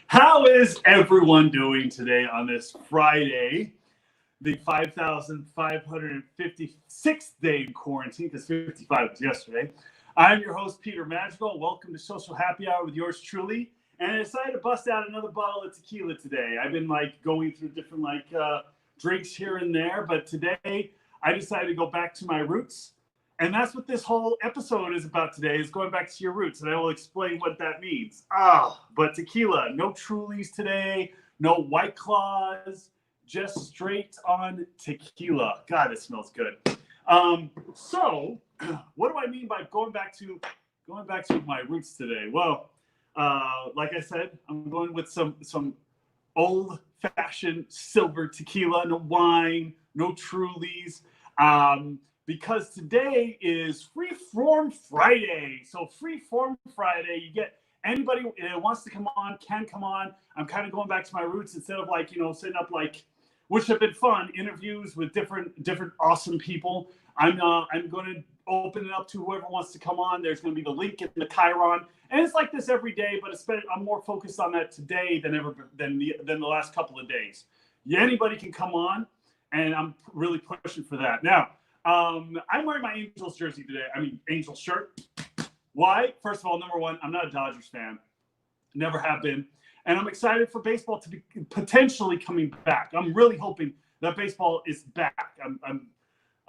How is everyone doing today on this Friday, the 5,556th day in quarantine, because 55 was yesterday? I'm your host, Peter Madrigal. Welcome to Social Happy Hour with yours truly. And I decided to bust out another bottle of tequila today. I've been going through different drinks here and there, but today I decided to go back to my roots. And that's what this whole episode is about today, is going back to your roots. And I will explain what that means. But tequila, no Trulies today, no White Claws, just straight on tequila. God, it smells good. So what do I mean by going back to my roots today? Well, like I said, I'm going with some old-fashioned silver tequila, no wine, no Trulies. Because today is Freeform Friday. So Freeform Friday, you get anybody who wants to come on, can come on. I'm kind of going back to my roots instead of setting up which have been fun, interviews with different awesome people. I'm going to open it up to whoever wants to come on. There's going to be the link in the Chiron. And it's like this every day, but I'm more focused on that today than the last couple of days. Yeah, anybody can come on, and I'm really pushing for that. Now, I'm wearing my Angels jersey today. Angels shirt. Why? First of all, number one, I'm not a Dodgers fan. Never have been. And I'm excited for baseball to be potentially coming back. I'm really hoping that baseball is back.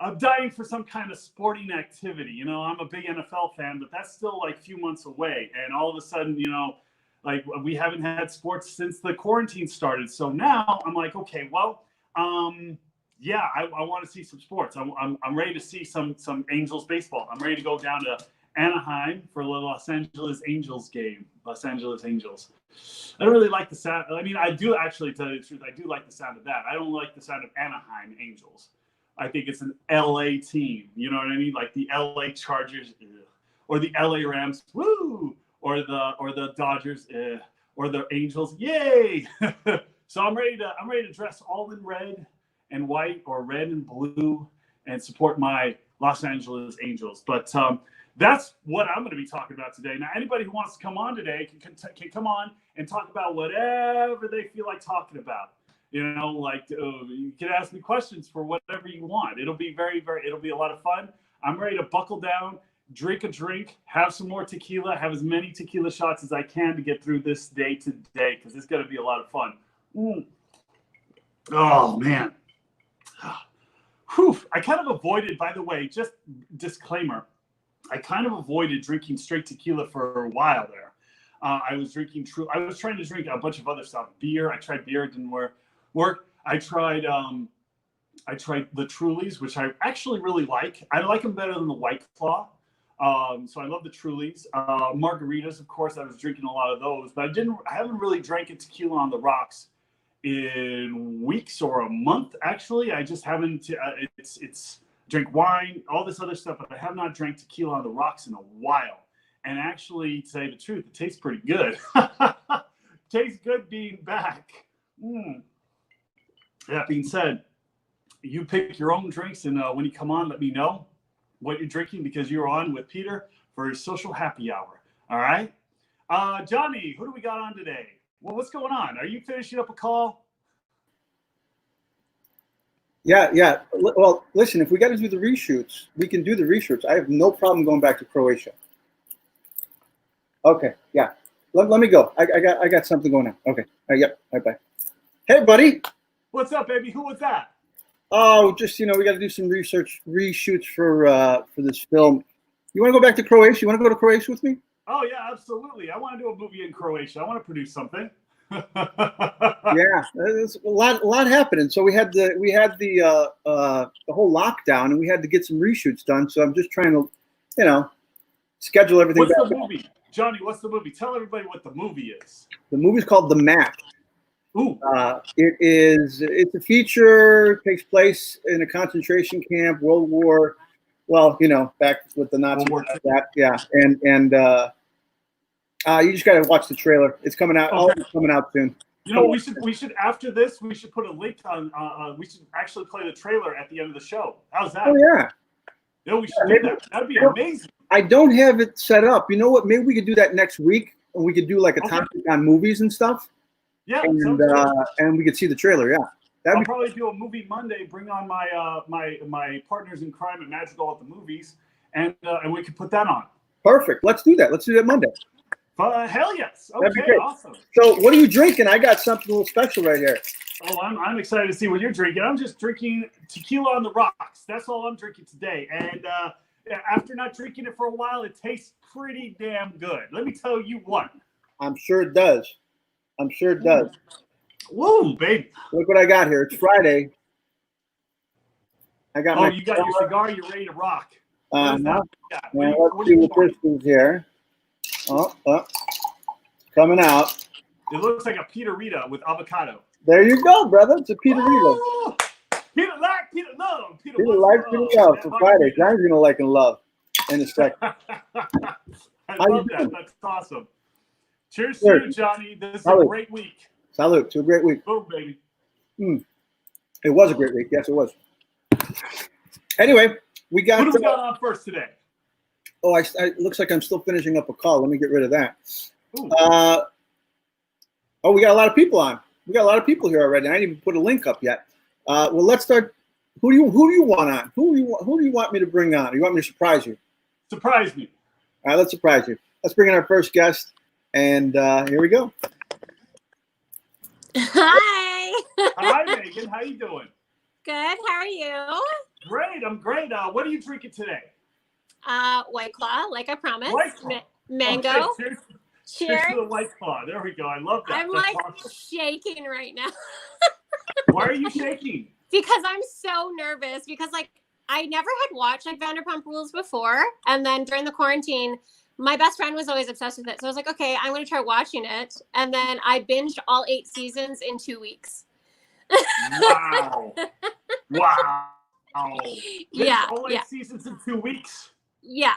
I'm dying for some kind of sporting activity. You know, I'm a big NFL fan, but that's still a few months away. And all of a sudden, we haven't had sports since the quarantine started. So now I'm like, okay, well, yeah, I want to see some sports. I'm ready to see some Angels baseball. I'm ready to go down to Anaheim for a Los Angeles Angels game. Los Angeles Angels. I don't really like the sound. I do actually, tell you the truth, I do like the sound of that. I don't like the sound of Anaheim Angels. I think it's an LA team. You know what I mean? Like the LA Chargers, or the LA Rams, woo, or the Dodgers, or the Angels, yay! So I'm ready to dress all in red and white, or red and blue, and support my Los Angeles Angels. But that's what I'm going to be talking about today. Now, anybody who wants to come on today can come on and talk about whatever they feel like talking about. You can ask me questions for whatever you want. It'll be it'll be a lot of fun. I'm ready to buckle down, drink a drink, have some more tequila, have as many tequila shots as I can to get through this day today, because it's going to be a lot of fun. Oh, man. Whew. I kind of avoided, by the way, just disclaimer, I kind of avoided drinking straight tequila for a while there. I was trying to drink a bunch of other stuff. Beer. I tried beer. It didn't work. I tried the Trulies, which I actually really like. I like them better than the White Claw. So I love the Trulies. Margaritas, of course, I was drinking a lot of those, but I haven't really drank a tequila on the rocks in weeks or a month. Actually, I just haven't. It's drink wine, all this other stuff, but I have not drank tequila on the rocks in a while. And actually, to say the truth, it tastes pretty good. Tastes good being back. That being said, you pick your own drinks, and when you come on, let me know what you're drinking, because you're on with Peter for his Social Happy Hour. All right, Johnny, who do we got on today? Well, what's going on? Are you finishing up a call? Yeah. Well, listen, if we got to do the reshoots, we can do the reshoots. I have no problem going back to Croatia. Okay, yeah. Let me go. I got something going on. Okay. Yep. Bye. Hey, buddy. What's up, baby? Who was that? Oh, just we got to do some reshoots for this film. You want to go back to Croatia? You want to go to Croatia with me? Oh yeah, absolutely. I want to do a movie in Croatia. I want to produce something. Yeah, there's a lot happening. So we had the whole lockdown, and we had to get some reshoots done. So I'm just trying to, schedule everything. What's the movie, Johnny? What's the movie? Tell everybody what the movie is. The movie's called The Map. Ooh. It's a feature. Takes place in a concentration camp, World War. Well, back with the Nazis. Yeah, and you just gotta watch the trailer. It's coming out. Okay. It's coming out soon. We should after this, we should put a link on. We should actually play the trailer at the end of the show. How's that? Oh yeah. We should do that. That'd be amazing. I don't have it set up. You know what? Maybe we could do that next week, and we could do like a topic on movies and stuff. Yeah, and we could see the trailer. Yeah, I'll probably do a movie Monday. Bring on my my partners in crime at Madrigal at the movies, and we can put that on. Perfect. Let's do that. Let's do that Monday. Hell yes. Okay, awesome. So what are you drinking? I got something a little special right here. Oh, I'm excited to see what you're drinking. I'm just drinking tequila on the rocks. That's all I'm drinking today. And after not drinking it for a while, it tastes pretty damn good. Let me tell you what. I'm sure it does. I'm sure it does. Whoa, baby. Look what I got here. It's Friday. I got you got your cigar. You're ready to rock. Now, let's see what this is here. Oh, coming out. It looks like a Peter Rita with avocado. There you go, brother. It's a Peter Rita. Peter like, Peter love. Peter like, Peter love for Friday. John's going to like and love in a second. I love that. That's awesome. Cheers to you, Johnny. This is a great week. Salute to a great week. Boom, baby. It was a great week. Yes, it was. Anyway, we got. What do we got on first today? Oh, it looks like I'm still finishing up a call. Let me get rid of that. We got a lot of people on. We got a lot of people here already. I didn't even put a link up yet. Well, let's start. Who do you want on? Who do you want me to bring on? You want me to surprise you? Surprise me. All right, let's surprise you. Let's bring in our first guest, and here we go. Hi. Hi, Megan. How you doing? Good. How are you? Great. I'm great. What are you drinking today? White Claw, like I promised. White Claw. Mango. Okay, cheers. Cheers to the White Claw. There we go. I love that. I'm like shaking right now. Why are you shaking? Because I'm so nervous. Because I never had watched Vanderpump Rules before, and then during the quarantine, my best friend was always obsessed with it. So I was like, okay, I'm going to try watching it, and then I binged all 8 seasons in 2 weeks. Wow. Yeah. All 8 seasons in 2 weeks. Yeah.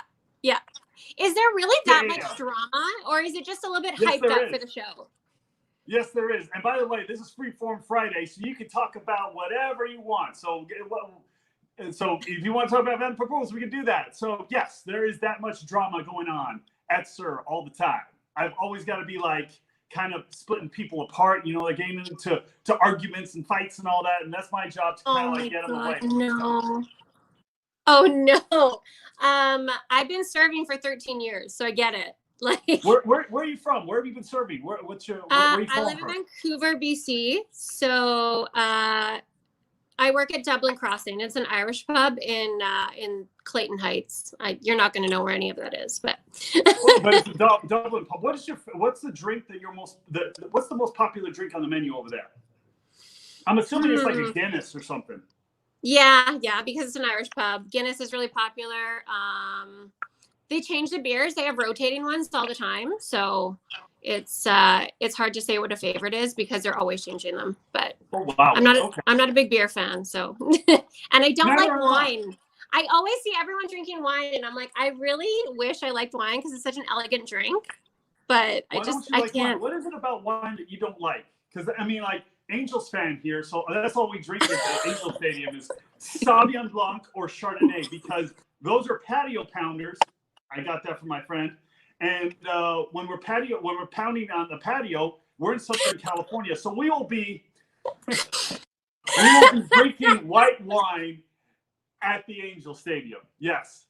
Is there really that much drama, or is it just a little bit hyped up for the show? Yes, there is. And by the way, this is Freeform Friday, so you can talk about whatever you want. So if you want to talk about Vanderpump Rules, we can do that. So yes, there is that much drama going on at SUR all the time. I've always got to be kind of splitting people apart, getting into arguments and fights and all that. And that's my job to kind of get in the way. No. Oh no. I've been serving for 13 years, so I get it. Where are you from? Where have you been serving? Where are you I live in Vancouver, BC. So I work at Dublin Crossing. It's an Irish pub in Clayton Heights. You're not going to know where any of that is, but. But it's a Dublin pub. What's the drink that what's the most popular drink on the menu over there? I'm assuming it's like a Guinness or something. Yeah, because it's an Irish pub. Guinness is really popular. They change the beers. They have rotating ones all the time. So it's hard to say what a favorite is because they're always changing them. But I'm not a big beer fan. So and I don't like wine. I always see everyone drinking wine, and I'm like, I really wish I liked wine because it's such an elegant drink. But I can't. Wine? What is it about wine that you don't like? Because Angels fan here, so that's all we drink at the Angel Stadium is Sauvignon Blanc or Chardonnay because those are patio pounders. I got that from my friend. And when we're pounding on the patio, we're in Southern California, so we will be drinking white wine at the Angel Stadium. Yes.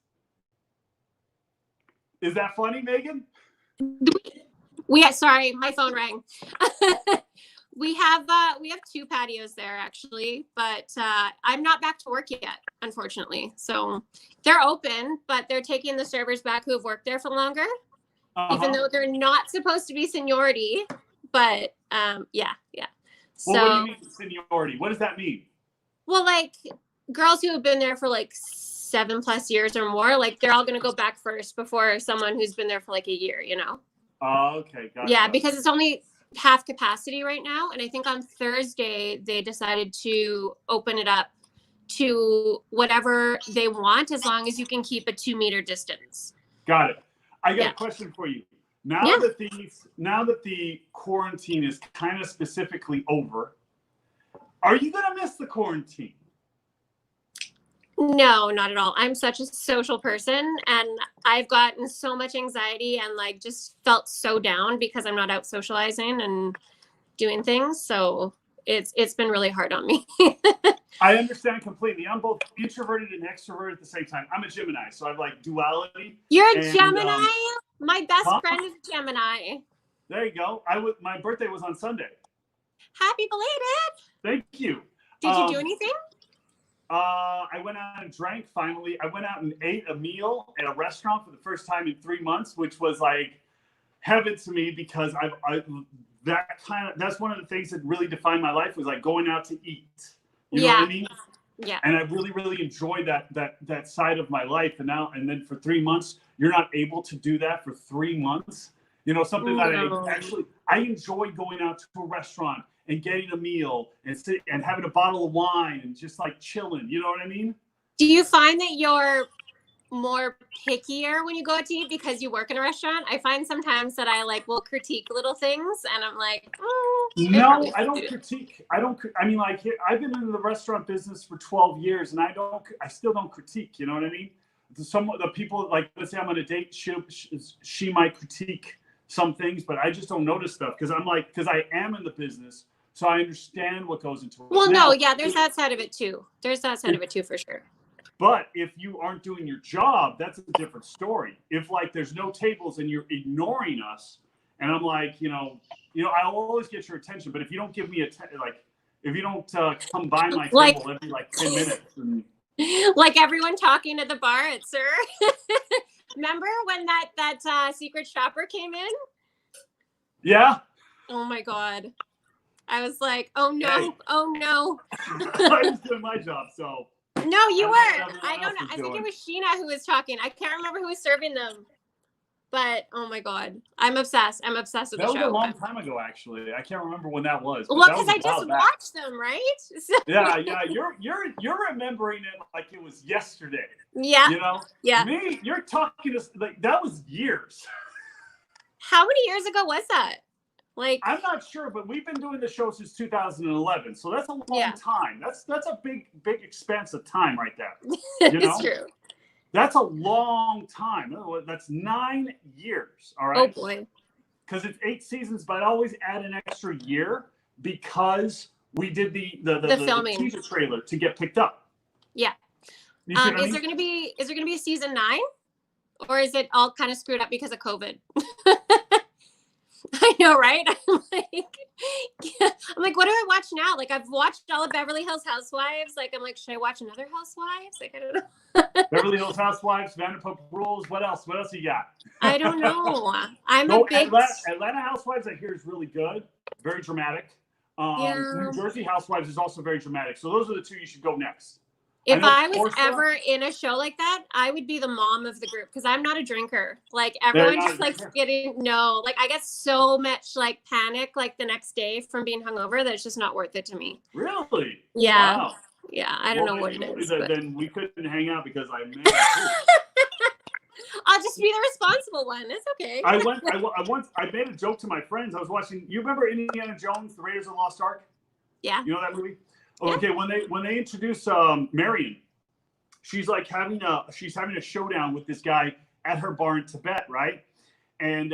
Is that funny, Megan? Sorry, my phone rang. We have 2 patios there actually, but I'm not back to work yet, unfortunately. So they're open, but they're taking the servers back who have worked there for longer, even though they're not supposed to be seniority. But yeah. So what do you mean seniority? What does that mean? Well, girls who have been there for 7+ years or more, they're all going to go back first before someone who's been there for a year, Oh, okay, gotcha. Yeah, because it's only half capacity right now, and I think on Thursday they decided to open it up to whatever they want as long as you can keep a 2-meter distance. Got it. I got a question for you. Now that the quarantine is kind of specifically over, are you gonna miss the quarantine? No, not at all. I'm such a social person, and I've gotten so much anxiety and just felt so down because I'm not out socializing and doing things. So it's been really hard on me. I understand completely. I'm both introverted and extroverted at the same time. I'm a Gemini, so I have like duality. You're a Gemini? My best huh? friend is Gemini. There you go. My birthday was on Sunday. Happy belated. Thank you. Did you do anything? I went out and drank finally. I went out and ate a meal at a restaurant for the first time in 3 months, which was like heaven to me because that's one of the things that really defined my life was like going out to eat. You know what I mean? Yeah. And I really, really enjoyed that side of my life. And then for 3 months, you're not able to do that for 3 months. You know, something that I enjoy going out to a restaurant and getting a meal and having a bottle of wine and just like chilling. You know what I mean? Do you find that you're more pickier when you go out to eat because you work in a restaurant? I find sometimes that I will critique little things and I'm like, no, I don't critique. I mean, like I've been in the restaurant business for 12 years and I still don't critique. You know what I mean? The people, like, let's say I'm on a date, she might critique some things, but I just don't notice stuff because I am in the business. So I understand what goes into it. Well, no, yeah, there's that side of it too. There's that side of it too, for sure. But if you aren't doing your job, that's a different story. If there's no tables and you're ignoring us, and I'm like, I'll always get your attention. But if you don't give me if you don't come by my table every 10 minutes, like everyone talking at the bar at Sir. Remember when that secret shopper came in? Yeah. Oh my God. I was like, oh no, hey. Oh no. I was doing my job, so. No, you weren't. I don't know. I think it was Sheena who was talking. I can't remember who was serving them. But oh my God, I'm obsessed. I'm obsessed with the show. That was a long time ago, actually. I can't remember when that was. Well, because I just watched them, right? So. Yeah. You're remembering it like it was yesterday. Yeah. You know. Yeah. Me, you're talking to that was years. How many years ago was that? I'm not sure, but we've been doing the show since 2011, so that's a long time. That's a big expanse of time right there. It's true. That's a long time. That's 9 years. All right. Oh boy. Because it's 8 seasons, but I always add an extra year because we did the filming, the teaser trailer to get picked up. Yeah. Is there gonna be a season 9, or is it all kind of screwed up because of COVID? I know, right? I'm like, what do I watch now? I've watched all of Beverly Hills Housewives. I'm like, should I watch another Housewives? I don't know. Beverly Hills Housewives, Vanderpump Rules. What else? What else you got? I don't know. A big Atlanta Housewives. I hear is really good, very dramatic. New Jersey Housewives is also very dramatic. So those are the 2 you should go next. If I was ever in a show like that, I would be the mom of the group because I'm not a drinker. Everyone just I get so much panic the next day from being hungover that it's just not worth it to me. Really? Yeah. Wow. Yeah. I don't know what it is. Then we couldn't hang out because I'll just be the responsible one. It's okay. I made a joke to my friends. I was watching. You remember Indiana Jones, The Raiders of the Lost Ark? Yeah. You know that movie? Okay, yeah. when they introduce Marion, she's having a showdown with this guy at her bar in Tibet, right? And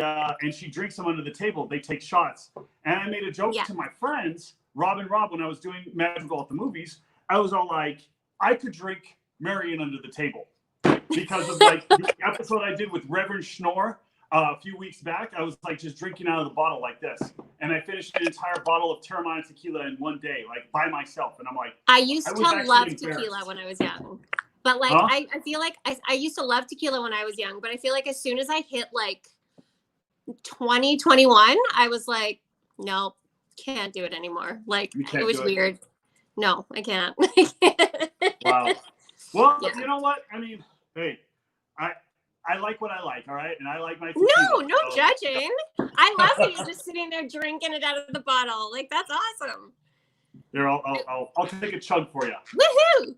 she drinks him under the table. They take shots. And I made a joke to my friends, Rob and Rob, when I was doing Madrigal at the movies. I was all like, I could drink Marion under the table because of the episode I did with Reverend Schnorr. A few weeks back, I was just drinking out of the bottle like this, and I finished an entire bottle of Terramana tequila in one day, by myself. And I'm like, I used to love tequila when I was young, but I feel like I used to love tequila when I was young, but I feel like as soon as I hit 2021, I was like, no, can't do it anymore. It was weird. No, I can't. Wow. Well, yeah. You know what? I mean, hey, I like what I like, all right? And I like my tequila. No judging. I love that you're just sitting there drinking it out of the bottle. That's awesome. Here, I'll take a chug for you. Woohoo!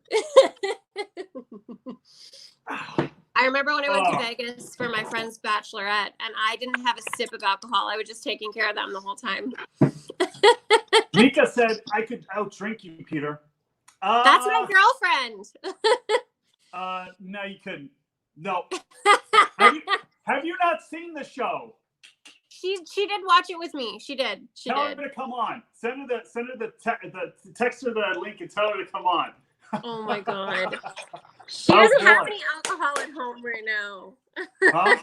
I remember when I went to Vegas for my friend's bachelorette, and I didn't have a sip of alcohol. I was just taking care of them the whole time. Mika said I could outdrink you, Peter. That's my girlfriend. No, you couldn't. No. Have you not seen the show? She did watch it with me. She did. Tell her to come on. Send her text her the link and tell her to come on. Oh my God. She doesn't have any alcohol at home right now. Huh?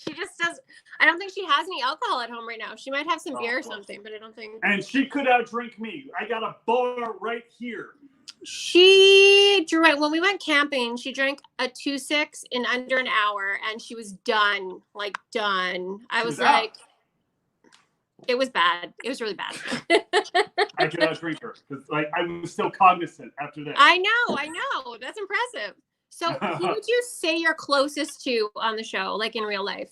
She just does. I don't think she has any alcohol at home right now. She might have some beer or something, but I don't think. And she could outdrink me. I got a bar right here. She drank when we went camping. She drank a 2-6 in under an hour, and she was done. Like done. I was like, it was bad. It was really bad. I could outdrink her because like I was still cognizant after that. I know. That's impressive. So, who would you say you're closest to on the show, like in real life?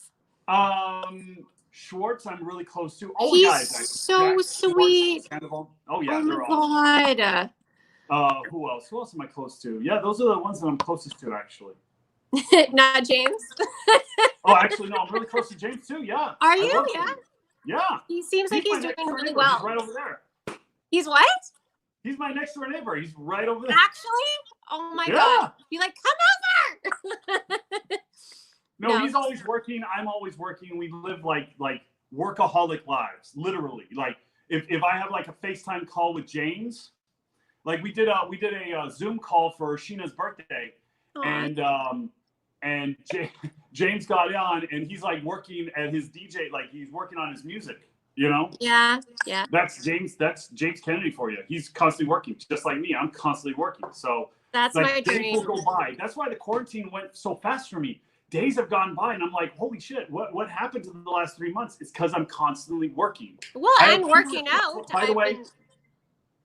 Schwartz, I'm really close to. All He's the guys. So sweet. Oh yeah, oh they're my all. Who else? Who else am I close to? Yeah, those are the ones that I'm closest to, actually. Not James. Oh, actually, no, I'm really close to James too. Yeah. Are you? Yeah. Him. Yeah. He seems like he's doing really well. He's right over there. He's what? He's my next door neighbor. He's right over there. Actually? Oh my God. Be like, come over. No, he's always working. I'm always working. We live like workaholic lives, literally. Like if I have like a FaceTime call with James, like we did a Zoom call for Sheena's birthday. Aww. And James got on and he's like working at his DJ, like he's working on his music, you know? Yeah. That's James Kennedy for you. He's constantly working, just like me. I'm constantly working. So that's like, my dream. Days will go by. That's why the quarantine went so fast for me. Days have gone by and I'm like, holy shit, what happened to the last 3 months? It's because I'm constantly working. Well, and working out. By the way,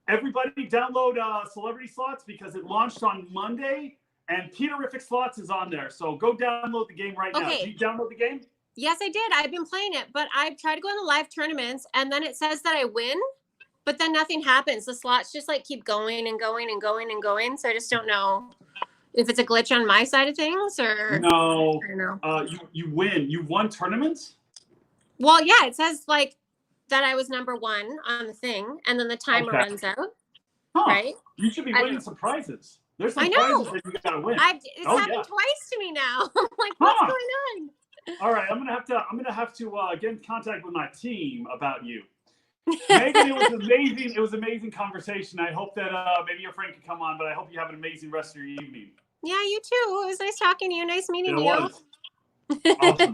everybody download Celebrity Slots because it launched on Monday. And Peterific Slots is on there. So go download the game right now. Did you download the game? Yes, I did. I've been playing it, but I've tried to go in the live tournaments and then it says that I win, but then nothing happens. The slots just like keep going and going and going and going. So I just don't know if it's a glitch on my side of things or no. I don't know. You win. You won tournaments? Well, yeah, it says like that I was number 1 on the thing and then the timer runs out. Huh. Right? You should be winning some prizes. There's some I know. prizes that you gotta win. It's happened twice to me now. I'm like, what's going on? All right, I'm gonna have to get in contact with my team about you. Megan, it was amazing. It was an amazing conversation. I hope that maybe your friend can come on, but I hope you have an amazing rest of your evening. Yeah, you too. It was nice talking to you. Nice meeting you. It was. Awesome.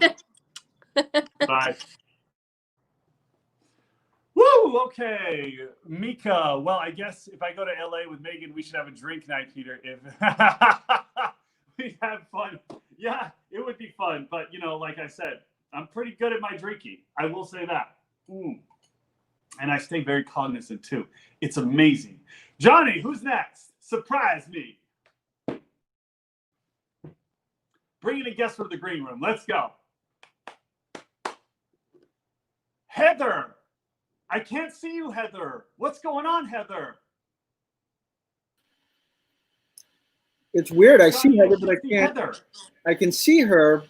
Bye. Woo! Okay, Mika. Well, I guess if I go to LA with Megan, we should have a drink night, Peter. If we'd have fun, yeah, it would be fun. But you know, like I said, I'm pretty good at my drinking. I will say that. And I stay very cognizant too. It's amazing. Johnny, who's next? Surprise me. Bringing a guest from the green room. Let's go. Heather. I can't see you, Heather. What's going on, Heather? It's weird. I see Heather, but I can't. Heather. I can see her,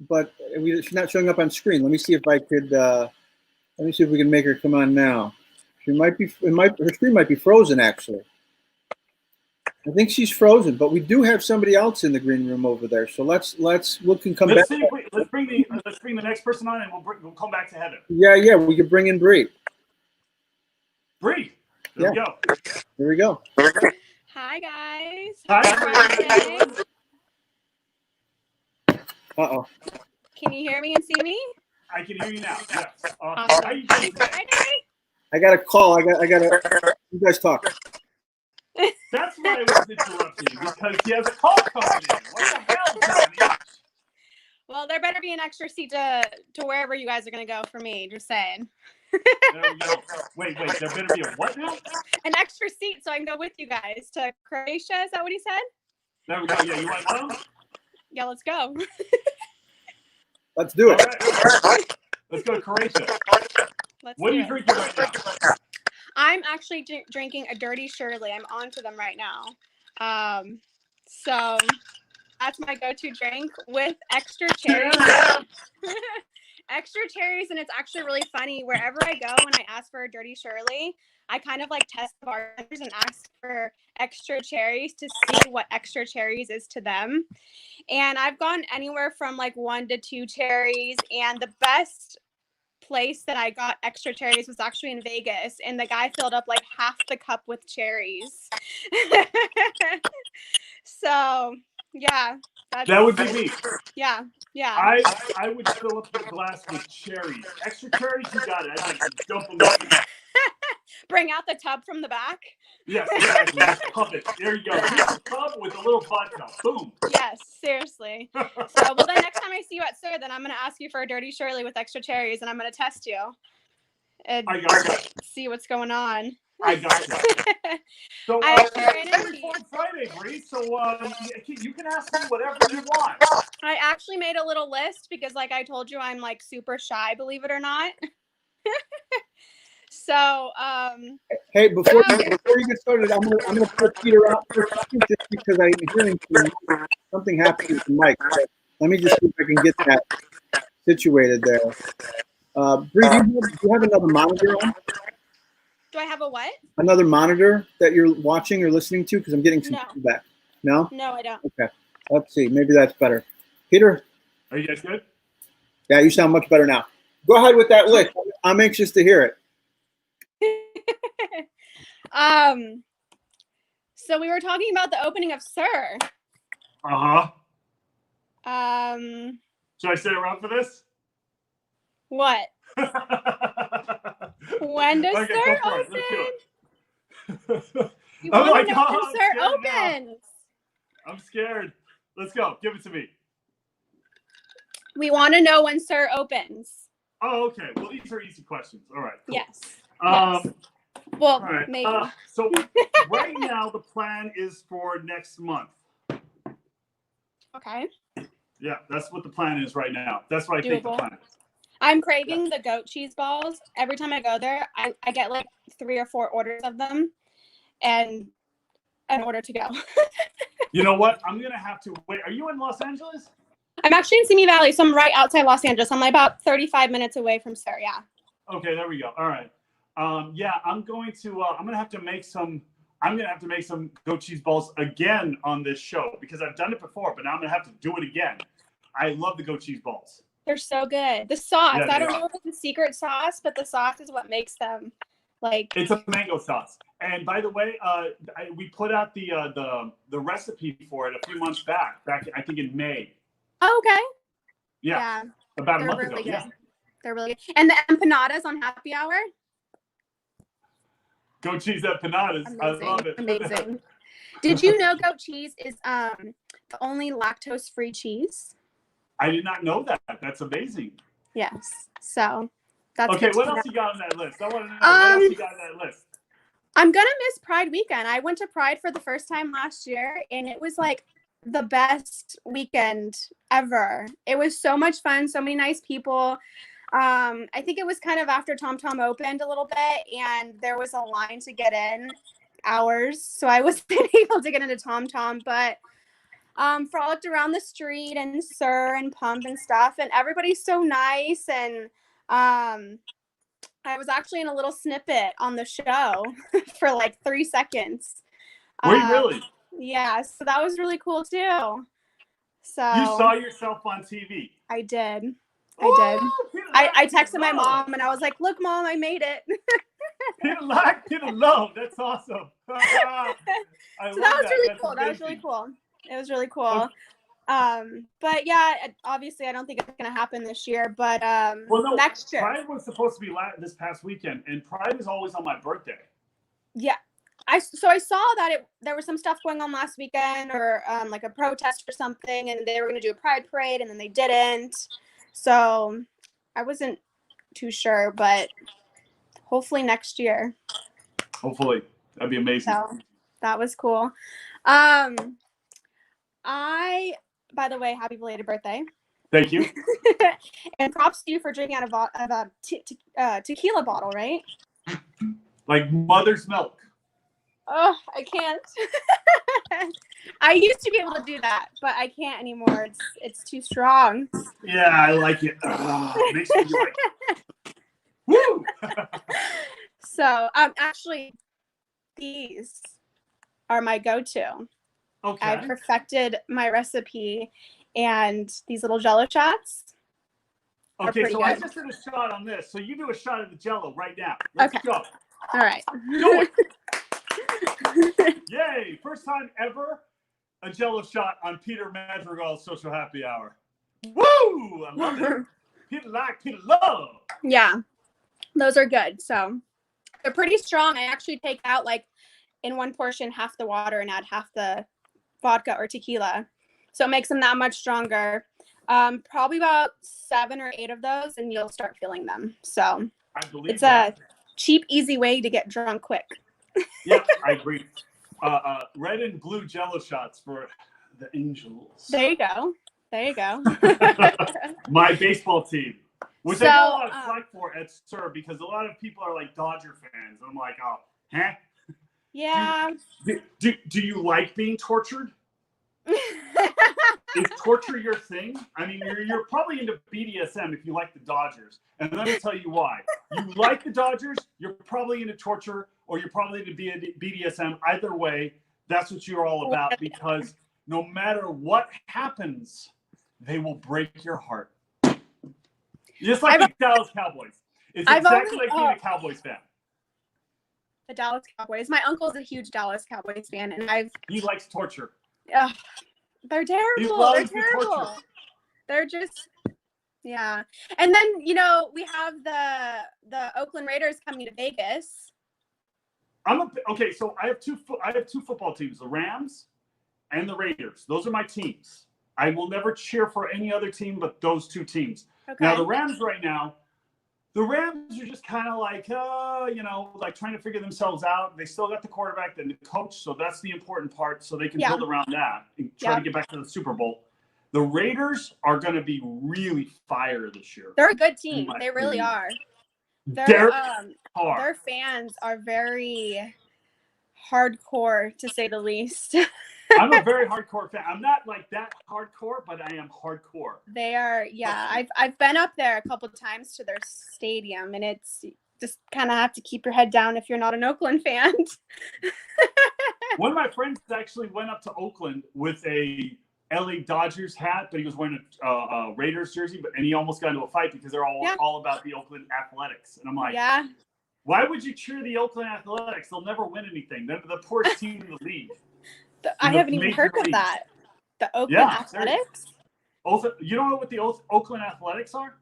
but she's not showing up on screen. Let me see if I could. Let me see if we can make her come on now. She might be. Her screen might be frozen. Actually, I think she's frozen. But we do have somebody else in the green room over there. So we can come back. Let's bring the next person on, and we'll come back to Heather. Yeah. We could bring in Bree. There we go. There we go. Hi guys. Hi. Uh-oh. Can you hear me and see me? I can hear you now. Yes. Awesome. How you doing? I got a call. I got a. You guys talk. That's why I was interrupting, because he has a call coming in. What the hell, Johnny? Well, there better be an extra seat to wherever you guys are gonna go for me. Just saying. There we go. Wait. There better be a what now? An extra seat so I can go with you guys to Croatia. Is that what he said? There we go. Yeah, you want to come? Yeah, let's go. Let's do it. All right. Let's go to Croatia. What are you drinking right now? I'm actually drinking a Dirty Shirley. I'm on to them right now. So that's my go-to drink with extra cherry. extra cherries, and it's actually really funny. Wherever I go and I ask for a Dirty Shirley, I kind of like test the bartenders and ask for extra cherries to see what extra cherries is to them. And I've gone anywhere from like 1 to 2 cherries, and the best place that I got extra cherries was actually in Vegas, and the guy filled up like half the cup with cherries. So yeah, That would be me. yeah. I would fill up the glass with cherries. Extra cherries, you got it. I like dump them in. Bring out the tub from the back. Yes, exactly. Just pump it. There you go. Here's the tub with a little vodka. Boom. Yes, seriously. So, well, then next time I see you at Sir, then I'm going to ask you for a Dirty Shirley with extra cherries, and I'm going to test you and I got you. see what's going on. I got you. So, every Friday, Bree. So, you can ask me whatever you want. I actually made a little list because, like I told you, I'm like super shy, believe it or not. So, hey, before you get started, I'm gonna put Peter out for a second just because I'm hearing something happening with the mic. Let me just see if I can get that situated there. Bree, do you have another monitor on? do I have a what? Another monitor that you're watching or listening to? Because I'm getting some feedback. No? No, I don't. Okay. Let's see. Maybe that's better. Peter? Are you guys good? Yeah, you sound much better now. Go ahead with that list. I'm anxious to hear it. So we were talking about the opening of Sir. Uh-huh. Should I sit around for this? What? When does Sir open? You want to know when Sir opens? I'm scared. Let's go. Give it to me. We want to know when Sir opens. Oh, okay. Well, these are easy questions. All right. Cool. Yes. Yes. Well, right. maybe. So right now the plan is for next month. Okay. Yeah, that's what the plan is right now. That's what I think the plan is. I'm craving the goat cheese balls. Every time I go there, I get like 3 or 4 orders of them and an order to go. You know what? I'm going to have to wait. Are you in Los Angeles? I'm actually in Simi Valley, so I'm right outside Los Angeles. I'm like about 35 minutes away from Sir, yeah. Okay, there we go. All right. Yeah, I'm going to have to make some goat cheese balls again on this show because I've done it before, but now I'm going to have to do it again. I love the goat cheese balls. They're so good. The sauce, yeah, I don't know if it's a secret sauce, but the sauce is what makes them like. It's a mango sauce. And by the way, we put out the recipe for it a few months back I think in May. Oh, okay. Yeah. About a month ago. Good. Yeah. They're really good. And the empanadas on happy hour. Goat cheese empanadas. Amazing. I love it. Amazing. Did you know goat cheese is the only lactose-free cheese? I did not know that. That's amazing. Yes. So that's okay. What else you got on that list? I want to know what else you got on that list. I'm gonna miss Pride weekend. I went to Pride for the first time last year, and it was like the best weekend ever. It was so much fun. So many nice people. I think it was kind of after Tom Tom opened a little bit, and there was a line to get in, hours. So I wasn't able to get into Tom Tom, but frolicked around the street and Sir and Pump and stuff, and everybody's so nice. And I was actually in a little snippet on the show for like 3 seconds. Were you really? Yeah, so that was really cool too. So you saw yourself on TV. I did. I texted my mom and I was like, "Look, Mom, I made it." Hit a love. That's awesome. So that was really cool. That was really cool. It was really cool. Okay. But yeah, obviously I don't think it's gonna happen this year, but next year. Pride was supposed to be this past weekend, and Pride is always on my birthday. Yeah. I saw that there was some stuff going on last weekend, or like a protest or something, and they were going to do a pride parade, and then they didn't. So I wasn't too sure, but hopefully next year. Hopefully. That'd be amazing. So that was cool. By the way, happy belated birthday. Thank you. And props to you for drinking out of a tequila bottle, right? Like mother's milk. Oh, I can't. I used to be able to do that, but I can't anymore. It's too strong. Yeah, I like it. Makes me like, woo! So, actually, these are my go-to. Okay. I perfected my recipe, and these little Jello shots. Okay, so I good. just did a shot on this. So you do a shot of the Jello right now. Let's Okay. go. All right. Do it. Yay! First time ever a Jello shot on Peter Madrigal's Social Happy Hour. Woo! I love it. People like, people love. Yeah, those are good. So they're pretty strong. I actually take out, like, in one portion half the water and add half the vodka or tequila, so it makes them that much stronger. Probably about 7 or 8 of those, and you'll start feeling them. So I believe it's a cheap, easy way to get drunk quick. Yep, I agree. Red and blue Jello shots for the Angels. There you go. There you go. My baseball team, which I So, got a lot of flack for at SIR, because a lot of people are like Dodger fans. And I'm like, oh, huh? Yeah. Do you like being tortured? Is torture your thing? I mean, you're probably into BDSM if you like the Dodgers. And let me tell you why. You like the Dodgers, you're probably into torture, or you're probably into BDSM. Either way, that's what you're all about, because no matter what happens, they will break your heart. Just like the Dallas Cowboys. It's exactly like being a Cowboys fan. The Dallas Cowboys. My uncle's a huge Dallas Cowboys fan, and he likes torture. They're terrible. They're terrible. They're just, yeah. And then, you know, we have the Oakland Raiders coming to Vegas. Okay, so I have two football teams, the Rams and the Raiders. Those are my teams. I will never cheer for any other team but those two teams. Okay. Now, the Rams right now, the Rams are just kind of like, like trying to figure themselves out. They still got the quarterback and the coach, so that's the important part, so they can build around that and try to get back to the Super Bowl. The Raiders are going to be really fire this year. They're a good team. They really are. Their fans are very hardcore, to say the least. I'm a very hardcore fan. I'm not like that hardcore, but I am hardcore. They are, yeah. I've been up there a couple of times to their stadium, and it's just kind of have to keep your head down if you're not an Oakland fan. One of my friends actually went up to Oakland with a LA Dodgers hat, but he was wearing a Raiders jersey, and he almost got into a fight because they're all about the Oakland Athletics. And I'm like, why would you cheer the Oakland Athletics? They'll never win anything. They're the poorest team in the league. I haven't even heard of that. The Oakland Athletics? You don't know what the Oakland Athletics are?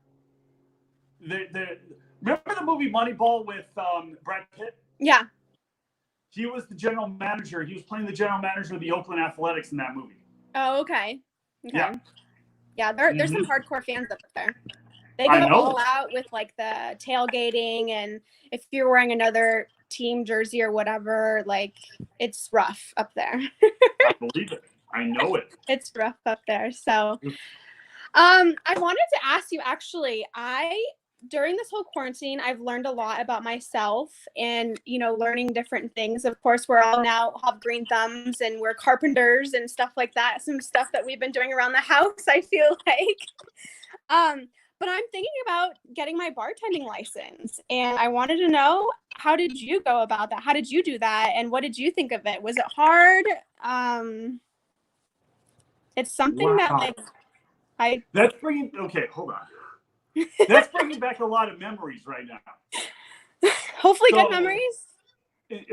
Remember the movie Moneyball with Brad Pitt? Yeah. He was the general manager. He was playing the general manager of the Oakland Athletics in that movie. Oh, okay. Yeah, there's some hardcore fans up there. They go all out with like the tailgating, and if you're wearing another team jersey or whatever, like, it's rough up there. I believe it. I know it. It's rough up there. So I wanted to ask you, actually, during this whole quarantine, I've learned a lot about myself and, learning different things. Of course, we're all now have green thumbs and we're carpenters and stuff like that. Some stuff that we've been doing around the house, I feel like. But I'm thinking about getting my bartending license, and I wanted to know, how did you go about that? How did you do that? And what did you think of it? Was it hard? It's something that that's bringing, okay, hold on. That's bringing back a lot of memories right now. Hopefully good memories.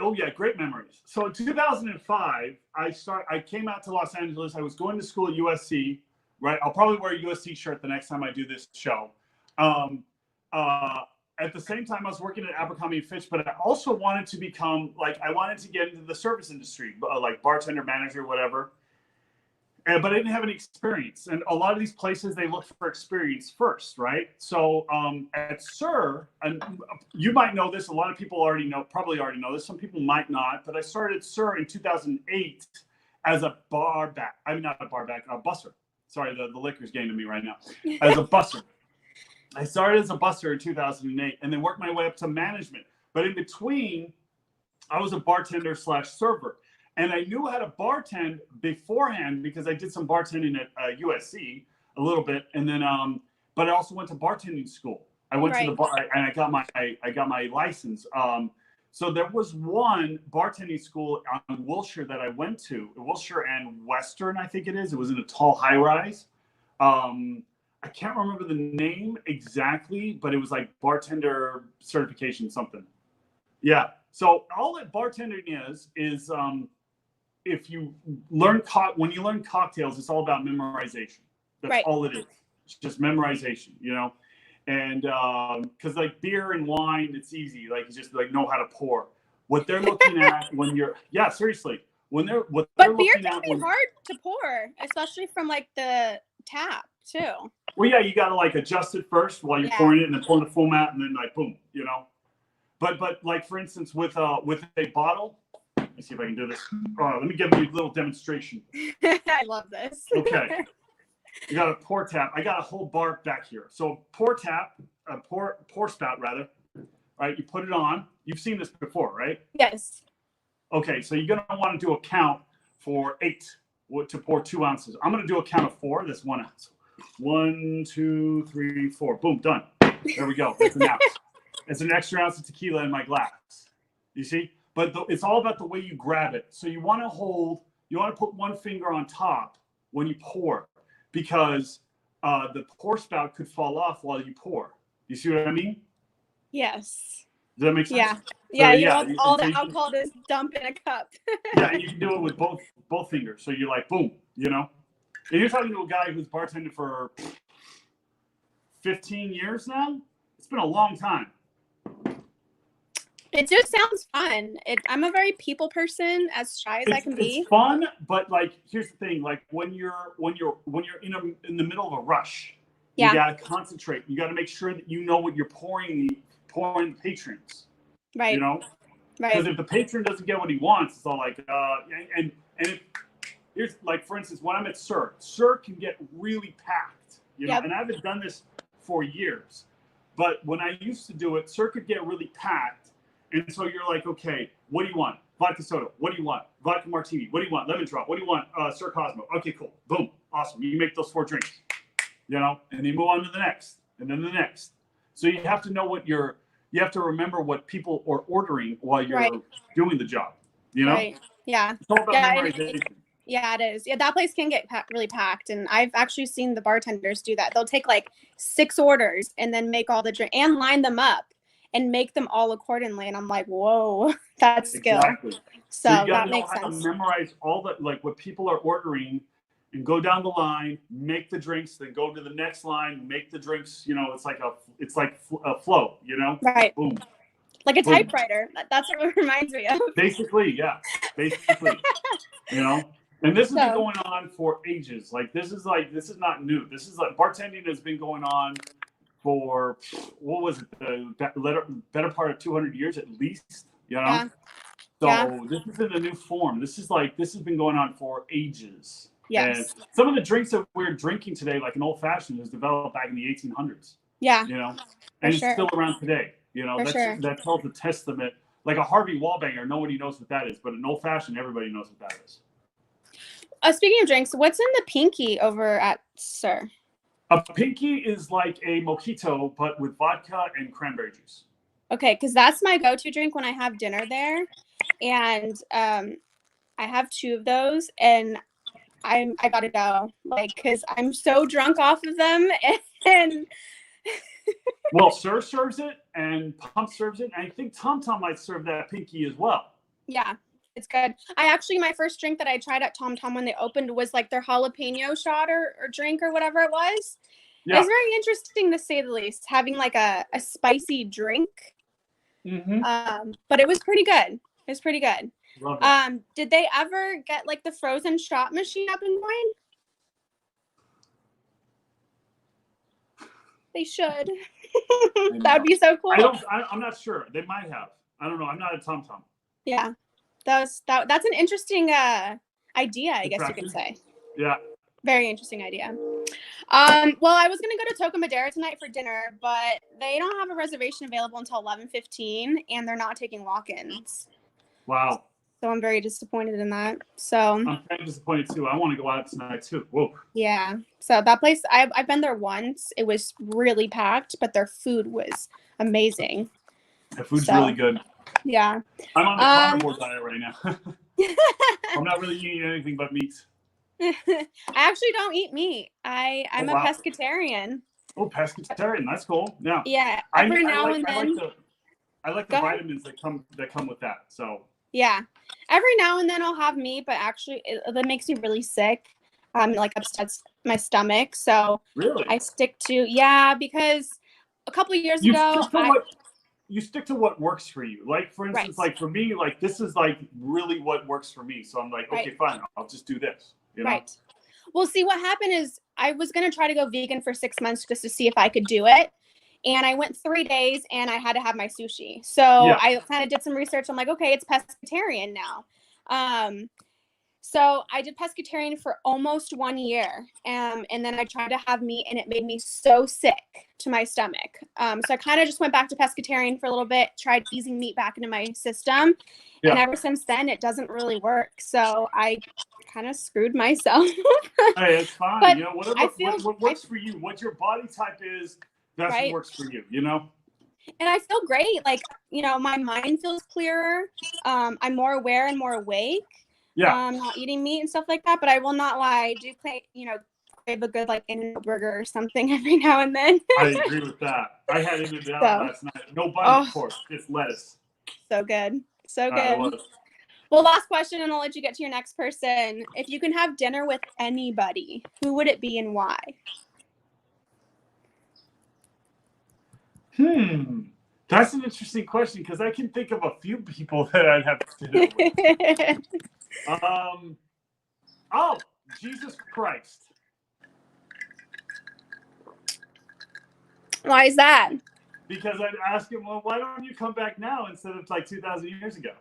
Oh yeah, great memories. So in 2005, I came out to Los Angeles. I was going to school at USC. Right, I'll probably wear a USC shirt the next time I do this show. At the same time, I was working at Abercrombie & Fitch, but I also wanted to I wanted to get into the service industry, like bartender, manager, whatever. But I didn't have any experience. And a lot of these places, they look for experience first, right? So at SIR, and you might know this, a lot of people probably already know this, some people might not, but I started SIR in 2008 as a busser. Sorry, the liquor's getting to me right now. As a busser. I started as a busser in 2008 and then worked my way up to management. But in between, I was a bartender slash server, and I knew how to bartend beforehand because I did some bartending at USC a little bit, and then but I also went to bartending school. I went to the bar and I got my license. So there was one bartending school on Wilshire that I went to, Wilshire and Western, I think it is. It was in a tall high rise. I can't remember the name exactly, but it was like bartender certification something. Yeah. So all that bartending is if you learn when you learn cocktails, it's all about memorization. That's all it is. It's just memorization, you know. And because like beer and wine, it's easy. Like you just like know how to pour. What they're looking at when you're seriously when they're but beer can be hard to pour, especially from like the tap too. Well, yeah, you got to like adjust it first while you're pouring it, and then pour the foam out, and then like boom, you know. But like for instance, with a bottle, let me see if I can do this. Let me give you a little demonstration. I love this. Okay, you got a pour tap. I got a whole bar back here. So pour tap, pour spout rather. Right, you put it on. You've seen this before, right? Yes. Okay, so you're gonna want to do a count for 8 to pour 2 ounces. I'm gonna do a count of 4. That's 1 ounce. 1, 2, 3, 4. Boom, done. There we go. That's an ounce. It's an extra ounce of tequila in my glass. You see? But it's all about the way you grab it. So you want to put one finger on top when you pour, because the pour spout could fall off while you pour. You see what I mean? Yes. Does that make sense? Yeah. So, yeah, you want all the alcohol to dump in a cup. Yeah, and you can do it with both fingers. So you're like, boom, you know? And you're talking to a guy who's bartended for 15 years now? It's been a long time. It just sounds fun. I'm a very people person, as shy as I can be. It's fun, but like here's the thing: like when you're in the middle of a rush, you gotta concentrate. You gotta make sure that you know what you're pouring the patrons. Right. You know. Right. Because if the patron doesn't get what he wants, it's all like and if here's like for instance, when I'm at Sir can get really packed. You know, and I haven't done this for years, but when I used to do it, Sir could get really packed. And so you're like, okay, what do you want? Vodka soda. What do you want? Vodka martini. What do you want? Lemon drop. What do you want? Sir Cosmo. Okay, cool. Boom. Awesome. You make those 4 drinks, you know, and you move on to the next, and then the next. So you have to know you have to remember what people are ordering while you're doing the job, you know? Right. Yeah. It's all about memorization. Yeah, it is. Yeah, that place can get really packed. And I've actually seen the bartenders do that. They'll take like 6 orders and then make all the drinks and line them up and make them all accordingly. And I'm like, whoa, that's skill. Exactly. So you that know makes how sense. to memorize all the like what people are ordering and go down the line, make the drinks, then go to the next line, make the drinks. You know, it's like a flow. You know, right? Boom. Like a typewriter. That's what it reminds me of. Basically, yeah. Basically, you know. And this has been going on for ages. Like this is not new. This is like bartending has been going on for what was it, the better part of 200 years at least, you know. This isn't a new form. This has been going on for ages. And some of the drinks that we're drinking today, like an old fashioned, was developed back in the 1800s. You know, and it's still around today. You know, that tells a testament. Like a Harvey Wallbanger, nobody knows what that is, but an old fashioned, everybody knows what that is. Speaking of drinks, what's in the pinky over at Sir? A pinky is like a mojito, but with vodka and cranberry juice. Okay, because that's my go-to drink when I have dinner there, and I have 2 of those, and I gotta go, like, because I'm so drunk off of them, and well, Sir serves it, and Pump serves it, and I think Tom Tom might serve that pinky as well. Yeah. It's good. My first drink that I tried at Tom Tom when they opened was like their jalapeno shot or drink or whatever it was. Yeah. It was very interesting to say the least, having like a spicy drink. Mm-hmm. But it was pretty good. It was pretty good. Love it. Did they ever get like the frozen shot machine up and going? They should. That would be so cool. I'm not sure. They might have. I don't know. I'm not a Tom Tom. Yeah. That's an interesting idea, I guess you could say. Yeah. Very interesting idea. Well, I was gonna go to Toca Madera tonight for dinner, but they don't have a reservation available until 11:15, and they're not taking walk-ins. Wow. So I'm very disappointed in that. So I'm kind of disappointed too. I want to go out tonight too. Whoa. yeah. So that place, I've been there once. It was really packed, but their food was amazing. The food's really good. Yeah. I'm on the carnivore diet right now. I'm not really eating anything but meat. I actually don't eat meat. I'm a pescatarian. Oh, pescatarian. That's cool. Yeah. Yeah. Every now and then. I like the vitamins that come with that. So. Yeah. Every now and then I'll have meat, but actually that makes me really sick. Like upsets my stomach. So really, I stick to because a couple of years ago you stick to what works for you. Like for instance, like for me, like this is like really what works for me. So I'm like, okay, fine, I'll just do this. You know? Right. Well, see, what happened is I was gonna try to go vegan for 6 months just to see if I could do it. And I went 3 days and I had to have my sushi. So I kind of did some research. I'm like, okay, it's pescatarian now. So I did pescatarian for almost 1 year. And then I tried to have meat and it made me so sick to my stomach. So I kind of just went back to pescatarian for a little bit, tried easing meat back into my system. Yeah. And ever since then, it doesn't really work. So I kind of screwed myself. Hey, it's fine. But you know, what works for you, what your body type is, that's what works for you, you know? And I feel great. Like, you know, my mind feels clearer. I'm more aware and more awake. Yeah. Not eating meat and stuff like that. But I will not lie. I do crave a good like In-N-Out burger or something every now and then. I agree with that. I had In-N-Out last night. No bun, of course. Just lettuce. So good. So good. Well, last question, and I'll let you get to your next person. If you can have dinner with anybody, who would it be and why? That's an interesting question because I can think of a few people that I'd have dinner with. Jesus Christ. Why is that? Because I'd ask him, well, why don't you come back now instead of like 2,000 years ago?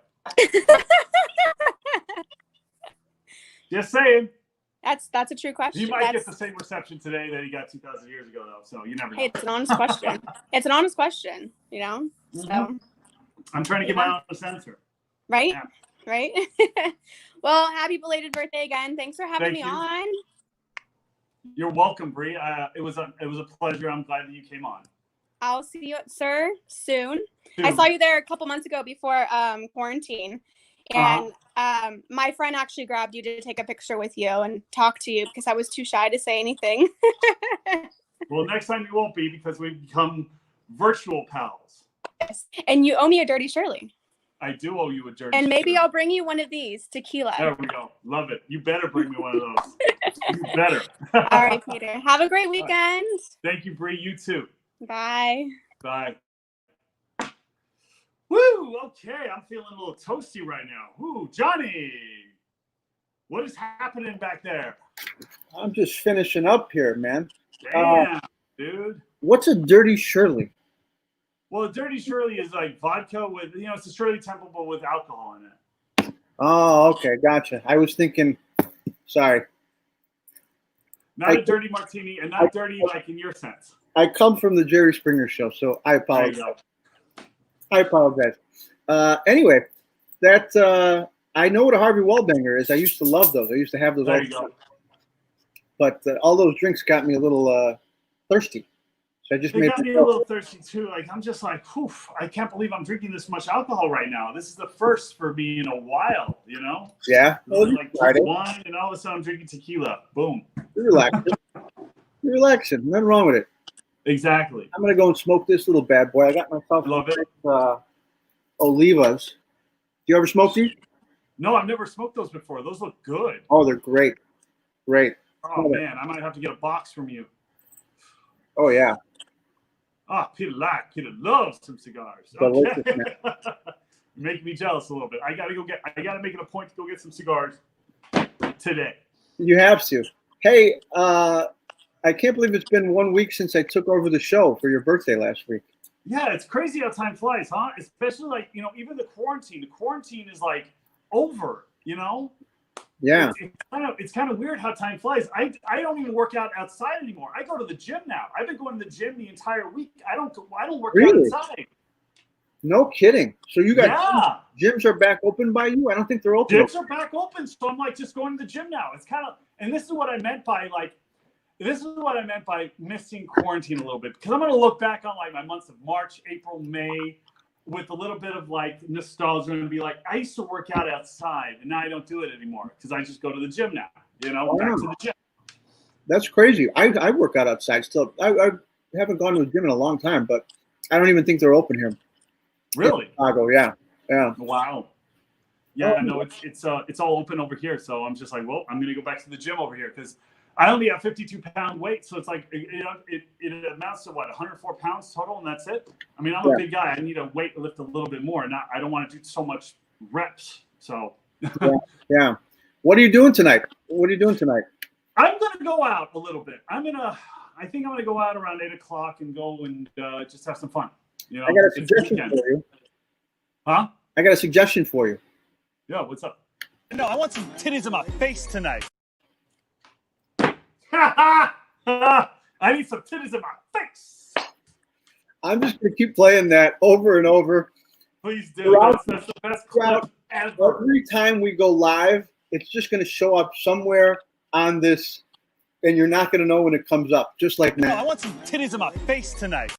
Just saying. That's a true question. You might get the same reception today that he got 2,000 years ago, though. So you never know. Hey, it's an honest question. It's an honest question, you know. So I'm trying to get my honest answer. Right. Yeah. Right. Well, happy belated birthday again. Thanks for having me on. You're welcome, Bree. It was a pleasure. I'm glad that you came on. I'll see you, sir, soon. I saw you there a couple months ago before quarantine. And my friend actually grabbed you to take a picture with you and talk to you because I was too shy to say anything. Well, next time you won't be because we've become virtual pals. Yes. And you owe me a Dirty Shirley. I do owe you a Dirty Shirley. And maybe I'll bring you one of these, tequila. There we go. Love it. You better bring me one of those. You better. All right, Peter. Have a great weekend. Thank you, Bree. You too. Bye. Bye. Woo! Okay, I'm feeling a little toasty right now. Woo, Johnny! What is happening back there? I'm just finishing up here, man. Damn, dude. What's a Dirty Shirley? Well, a Dirty Shirley is like vodka with, it's a Shirley Temple, but with alcohol in it. Oh, okay, gotcha. I was thinking, sorry. Not a dirty martini, and not dirty like in your sense. I come from the Jerry Springer show, so I apologize. I apologize. Anyway, I know what a Harvey Wallbanger is. I used to love those. I used to have those all the time. But all those drinks got me a little thirsty. So I just they got me a little thirsty too. Like I'm just like, poof! I can't believe I'm drinking this much alcohol right now. This is the first for me in a while, you know. Yeah. Like wine, and all of a sudden I'm drinking tequila. Boom. You're relaxing. You're relaxing. Nothing wrong with it. Exactly. I'm gonna go and smoke this little bad boy. I got myself Olivas. Do you ever smoke these? No, I've never smoked those before. Those look good. Oh, they're great. Great. Oh man, I might have to get a box from you. Oh yeah. Peter loves some cigars. Okay. Make me jealous a little bit. I gotta make it a point to go get some cigars today. You have to. Hey, I can't believe it's been 1 week since I took over the show for your birthday last week. Yeah, it's crazy how time flies, huh? Especially like, even the quarantine. The quarantine is like over, Yeah. It's kind of weird how time flies. I don't even work out outside anymore. I go to the gym now. I've been going to the gym the entire week. I don't work out outside. No kidding. So you got Yeah. gyms are back open by you? I don't think they're open. Gyms are back open, so I'm like just going to the gym now. It's kind of, and this is what I meant by missing quarantine a little bit, because I'm going to look back on like my months of March, April, May with a little bit of like nostalgia and be like, I used to work out outside and now I don't do it anymore because I just go to the gym now. Back to the gym. That's crazy. I work out outside still. I haven't gone to the gym in a long time, but I don't even think they're open here. Really? In Chicago, yeah. Wow. Yeah, no, it's all open over here. So I'm just like, well, I'm gonna go back to the gym over here because I only have 52-pound weight, so it's like it amounts to what, 104 pounds total, and that's it. I mean, I'm a big guy. I need to lift a little bit more, and I don't want to do so much reps. So yeah. What are you doing tonight? I'm gonna go out a little bit. I think I'm gonna go out around 8 o'clock and go and just have some fun. I got a suggestion for you. Huh? I got a suggestion for you. Yeah, what's up? No, I want some titties in my face tonight. I need some titties in my face. I'm just gonna keep playing that over and over. Please do. That's the best clip ever. Every time we go live, it's just gonna show up somewhere on this, and you're not gonna know when it comes up. Just like now. No, I want some titties in my face tonight.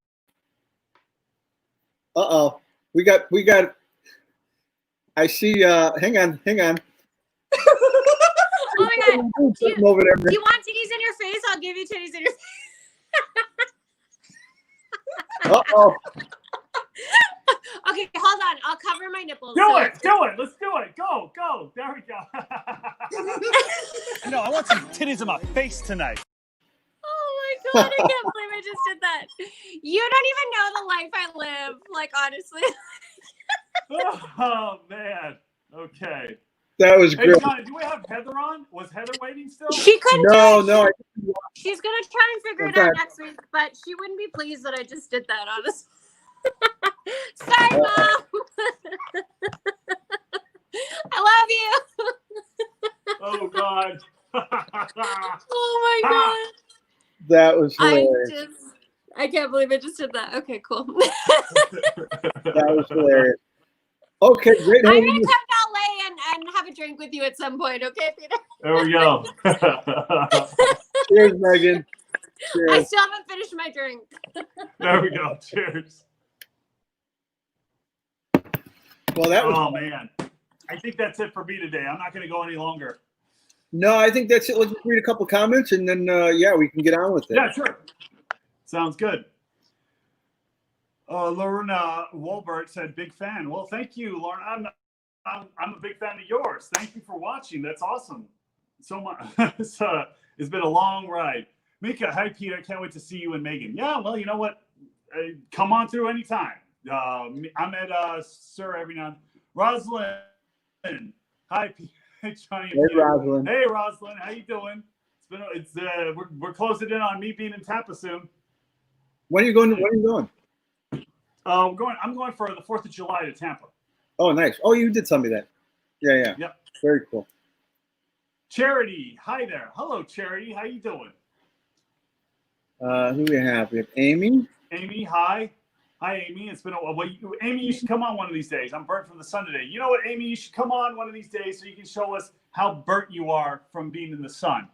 We got. I see. Hang on. Oh my God. Do you Over there. want titties in your face? I'll give you titties in your face. Okay, hold on. I'll cover my nipples. Do it. Let's do it. Go. There we go. No, I want some titties in my face tonight. Oh my God, I can't believe I just did that. You don't even know the life I live. Like, honestly. Oh, man. Okay. That was great. Hey, Johnny, do we have Heather on? Was Heather waiting still? She couldn't No. She's going to try and figure it out next week, but she wouldn't be pleased that I just did that, honestly. Sorry, Mom. I love you. Oh, God. Oh, my God. That was hilarious. I can't believe I just did that. Okay, cool. That was hilarious. Okay, great. I'm going to come to LA and have a drink with you at some point, okay, Peter? There we go. Cheers, Megan. Cheers. I still haven't finished my drink. There we go. Cheers. Well, that was. Oh, man. I think that's it for me today. I'm not going to go any longer. No, I think that's it. Let's read a couple comments, and then, we can get on with it. Yeah, sure. Sounds good. Lorna Wolbert said, "Big fan." Well, thank you, Lorna. I'm a big fan of yours. Thank you for watching. That's awesome. So much. It's been a long ride. Mika, hi Peter. Can't wait to see you and Megan. Yeah, well, you know what? Come on through anytime. I'm at Sir every now and then. Rosalind, hi Peter. Hey, Johnny. Hey, Rosalind. Hey, Rosalind. How you doing? We're closing in on me being in Tampa soon. When are you going? I'm going for the 4th of July to Tampa. Oh, nice. Oh, you did tell me that. Yeah. Yep. Very cool. Charity, hi there. Hello, Charity. How you doing? Who do we have? We have Amy. Amy, hi. Hi, Amy. It's been a while. Well, Amy, you should come on one of these days. I'm burnt from the sun today. You know what, Amy? You should come on one of these days so you can show us how burnt you are from being in the sun.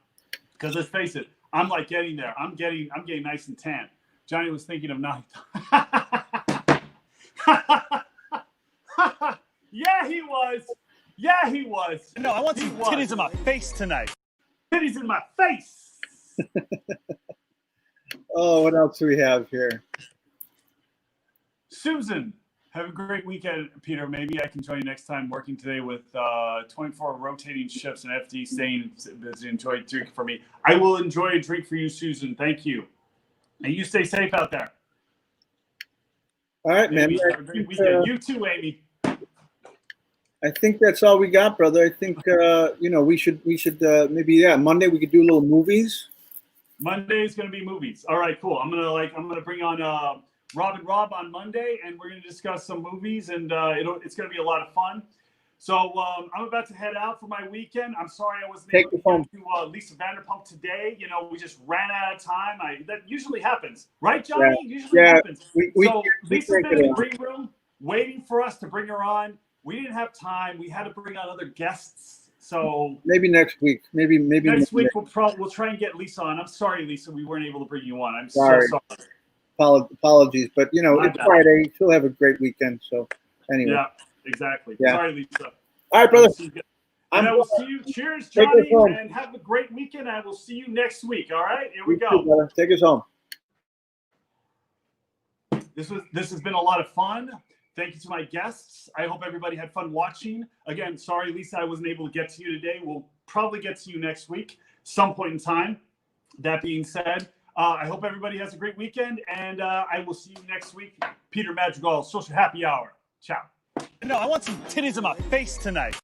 Because let's face it, I'm like getting there. I'm getting nice and tan. Johnny was thinking of not. Yeah, he was. No, I want some titties in my face tonight. Titties in my face. Oh, what else do we have here? Susan, have a great weekend, Peter. Maybe I can join you next time. Working today with 24 rotating shifts and FD staying busy. Enjoy a drink for me. I will enjoy a drink for you, Susan. Thank you. And you stay safe out there. All right, Amy, man. have a great weekend. You too, Amy. I think that's all we got, brother. I think we should maybe Monday we could do little movies. Monday is going to be movies. All right, cool. I'm gonna bring on Rob and Rob on Monday, and we're going to discuss some movies, and it's going to be a lot of fun. So I'm about to head out for my weekend. I'm sorry I wasn't able to get to Lisa Vanderpump today. We just ran out of time. That usually happens, right, Johnny? Yeah. Usually happens. We Lisa's been in the green room. waiting for us to bring her on. We didn't have time. We had to bring on other guests. So maybe next week. Maybe next week we'll try and get Lisa on. I'm sorry, Lisa, we weren't able to bring you on. I'm sorry. so sorry. Apologies, but you know, it's Friday. She'll have a great weekend. So anyway. Yeah, exactly. Yeah. Sorry, Lisa. All right, brother. And I will see you. Cheers, Johnny, and have a great weekend. I will see you next week. All right, here we go. Take us home. This has been a lot of fun. Thank you to my guests. I hope everybody had fun watching. Again, sorry, Lisa, I wasn't able to get to you today. We'll probably get to you next week, some point in time. That being said, I hope everybody has a great weekend, and I will see you next week. Peter Madrigal, Social Happy Hour. Ciao. No, I want some titties in my face tonight.